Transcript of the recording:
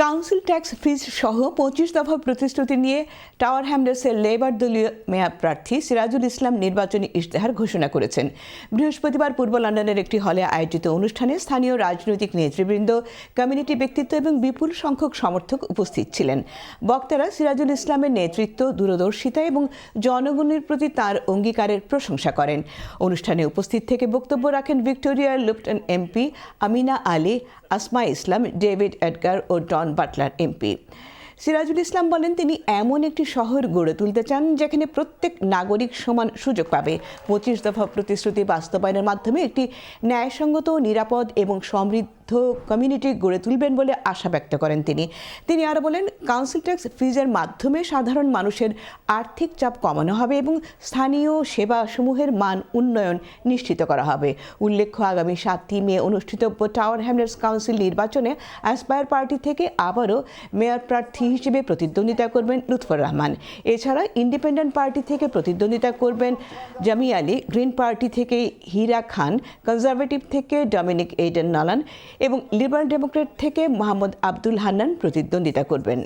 Council tax fridge সহ 25 দফা প্রতিশ্রুতি নিয়ে টাওয়ার হ্যামলেটসের লেবার দলীয় মেয়র প্রার্থী সিরাজুল ইসলাম নির্বাচনী ইশতেহার ঘোষণা করেছেন। বৃহস্পতিবার পূর্ব লন্ডনের একটি হলে আয়োজিত অনুষ্ঠানে স্থানীয় রাজনৈতিক নেতৃবৃন্দ, কমিউনিটি ব্যক্তিত্ব এবং বিপুল সংখ্যক সমর্থক উপস্থিত ছিলেন। বক্তারা সিরাজুল ইসলামের নেতৃত্ব, দূরদর্শিতা এবং জনগণের প্রতি তাঁর অঙ্গীকারের প্রশংসা করেন। অনুষ্ঠানে উপস্থিত থেকে বক্তব্য রাখেন ভিক্টোরিয়ার লুপটন এমপি আমিনা আলী, আসমা ইসলাম, ডেভিড এডগার ও ডন বাটলার এমপি। সিরাজুল ইসলাম বলেন, তিনি এমন একটি শহর গড়ে তুলতে চান যেখানে প্রত্যেক নাগরিক সমান সুযোগ পাবে। 25 দফা প্রতিশ্রুতি বাস্তবায়নের মাধ্যমে একটি ন্যায়সঙ্গত, নিরাপদ এবং সমৃদ্ধ কমিউনিটি গড়ে তুলবেন বলে আশা ব্যক্ত করেন তিনি আরও বলেন, কাউন্সিল ট্যাক্স ফ্রিজের মাধ্যমে সাধারণ মানুষের আর্থিক চাপ কমানো হবে এবং স্থানীয় সেবাসমূহের মান উন্নয়ন নিশ্চিত করা হবে। উল্লেখ্য, আগামী 7 মে অনুষ্ঠিতব্য টাওয়ার হ্যামলেটস কাউন্সিল নির্বাচনে অ্যাসপায়ার পার্টি থেকে আবারও মেয়র প্রার্থী হিসেবে প্রতিদ্বন্দ্বিতা করবেন লুৎফর রহমান। এছাড়া ইন্ডিপেন্ডেন্ট পার্টি থেকে প্রতিদ্বন্দ্বিতা করবেন জামি আলী, গ্রিন পার্টি থেকে হীরা খান, কনজারভেটিভ থেকে ডমিনিক এইডেন নলান এবং লিবারেল ডেমোক্রেট থেকে মোহাম্মদ আব্দুল হান্নান প্রতিদ্বন্দ্বিতা করবেন।